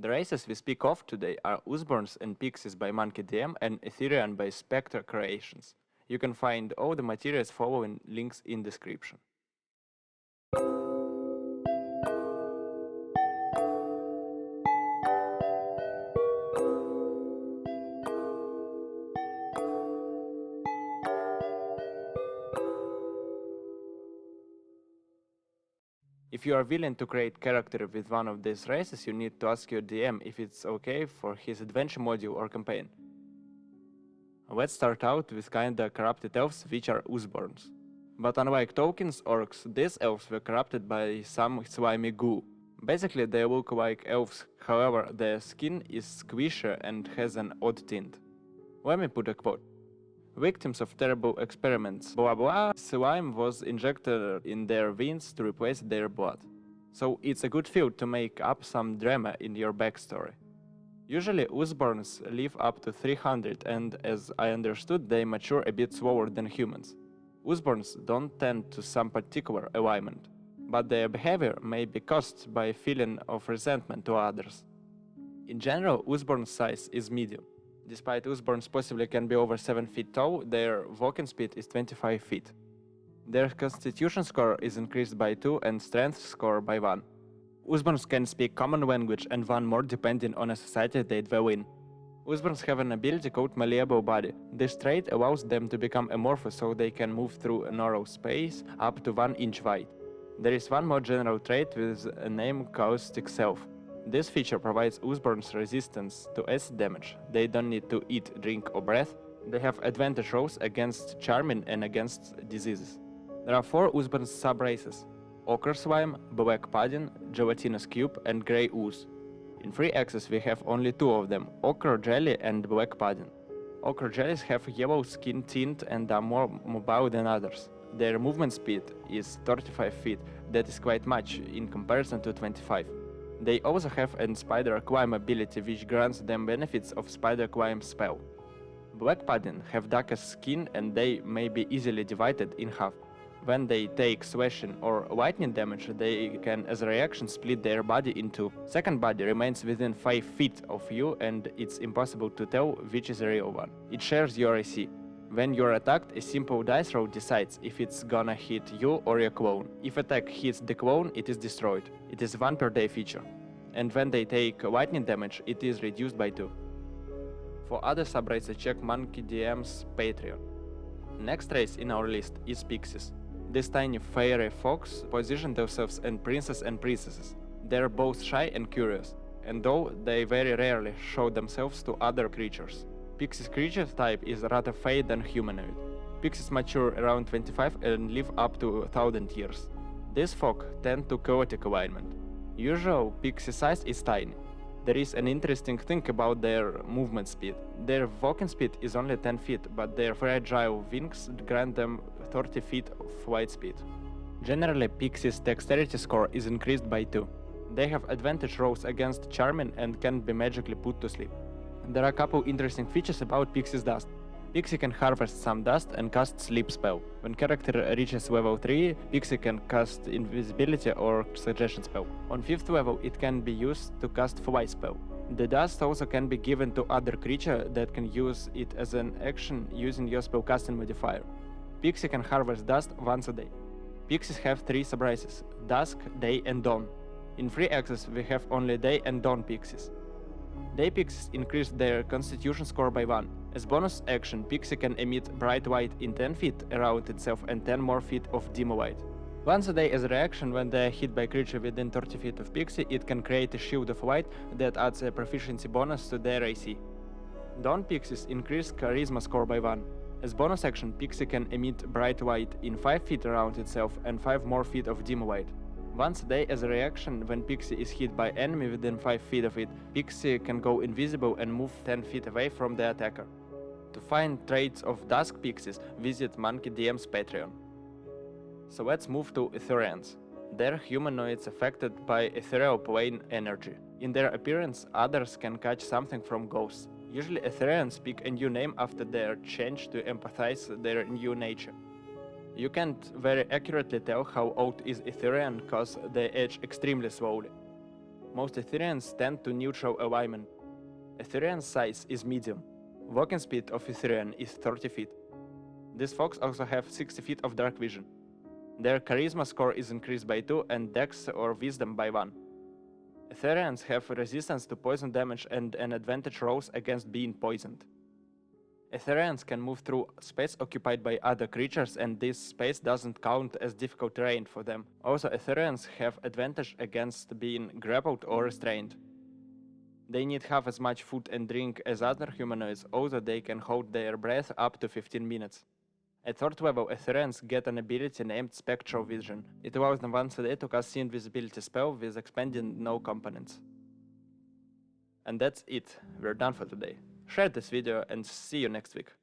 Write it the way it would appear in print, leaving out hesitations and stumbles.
The races we speak of today are Oozeborns and Pixies by Monkey DM and Etherean by Spectre Creations. You can find all the materials following links in description. If you are willing to create character with one of these races, you need to ask your DM if it's okay for his adventure module or campaign. Let's start out with kinda corrupted elves, which are Oozeborns. But unlike Tolkien's orcs, these elves were corrupted by some slimy goo. Basically they look like elves, however their skin is squishy and has an odd tint. Let me put a quote. Victims of terrible experiments, blah blah, slime was injected in their veins to replace their blood. So it's a good field to make up some drama in your backstory. Usually Oozeborns live up to 300 and, as I understood, they mature a bit slower than humans. Oozeborns don't tend to some particular alignment, but their behavior may be caused by a feeling of resentment to others. In general, Oozeborn size is medium. Despite Oozeborns possibly can be over 7 feet tall, their walking speed is 25 feet. Their constitution score is increased by 2 and strength score by 1. Oozeborns can speak common language and one more depending on a society they dwell in. Oozeborns have an ability called Malleable Body. This trait allows them to become amorphous so they can move through a narrow space up to 1 inch wide. There is one more general trait with a name Caustic Self. This feature provides Oozeborns resistance to acid damage. They don't need to eat, drink or breathe. They have advantage rolls against charming and against diseases. There are 4 Oozeborn sub-races: Ochre Slime, Black Pudding, Gelatinous Cube and Grey Ooze. In free access we have only 2 of them, Ochre Jelly and Black Pudding. Ochre Jellies have yellow skin tint and are more mobile than others. Their movement speed is 35 feet, that is quite much in comparison to 25. They also have a Spider Climb ability which grants them benefits of Spider Climb spell. Black Pudding have darker skin and they may be easily divided in half. When they take slashing or lightning damage, they can as a reaction split their body in 2. Second body remains within 5 feet of you and it's impossible to tell which is the real one. It shares your AC. When you're attacked, a simple dice roll decides if it's gonna hit you or your clone. If attack hits the clone, it is destroyed. It is 1 per day feature. And when they take lightning damage, it is reduced by 2. For other subraces, check Monkey DM's Patreon. Next race in our list is Pixies. These tiny fairy folks position themselves as princes and princesses. They are both shy and curious, and though they very rarely show themselves to other creatures. Pixies' creature type is rather fey than humanoid. Pixies mature around 25 and live up to 1000 years. These folk tend to chaotic alignment. Usual pixie size is tiny. There is an interesting thing about their movement speed. Their walking speed is only 10 feet, but their fragile wings grant them 30 feet of flight speed. Generally, Pixies' dexterity score is increased by 2. They have advantage rolls against charming and can be magically put to sleep. There are a couple interesting features about Pixie's dust. Pixie can harvest some dust and cast sleep spell. When character reaches level 3, Pixie can cast invisibility or suggestion spell. On 5th level it can be used to cast fly spell. The dust also can be given to other creature that can use it as an action using your spellcasting modifier. Pixie can harvest dust once a day. Pixies have 3 subraces: Dusk, Day and Dawn. In free access we have only Day and Dawn Pixies. Day Pixies increase their constitution score by 1. As bonus action, Pixie can emit bright light in 10 feet around itself and 10 more feet of dim light. Once a day as a reaction, when they are hit by a creature within 30 feet of Pixie, it can create a shield of light that adds a proficiency bonus to their AC. Dawn Pixies increase charisma score by 1. As bonus action, Pixie can emit bright light in 5 feet around itself and 5 more feet of dim light. Once a day as a reaction, when Pixie is hit by enemy within 5 feet of it, Pixie can go invisible and move 10 feet away from the attacker. To find traits of Dusk Pixies, visit Monkey DM's Patreon. So let's move to Ethereans. They're humanoids affected by ethereal plane energy. In their appearance, others can catch something from ghosts. Usually Ethereans pick a new name after their change to empathize their new nature. You can't very accurately tell how old is Etherean cause they age extremely slowly. Most Ethereans tend to neutral alignment. Etherean size is medium. Walking speed of Etherean is 30 feet. These folks also have 60 feet of dark vision. Their charisma score is increased by 2 and dex or wisdom by 1. Ethereans have resistance to poison damage and an advantage rolls against being poisoned. Ethereans can move through space occupied by other creatures, and this space doesn't count as difficult terrain for them. Also, Ethereans have advantage against being grappled or restrained. They need half as much food and drink as other humanoids, although they can hold their breath up to 15 minutes. At 3rd level, Ethereans get an ability named Spectral Vision. It allows them once a day to cast an invisibility spell with expanding no components. And that's it. We're done for today. Share this video and see you next week.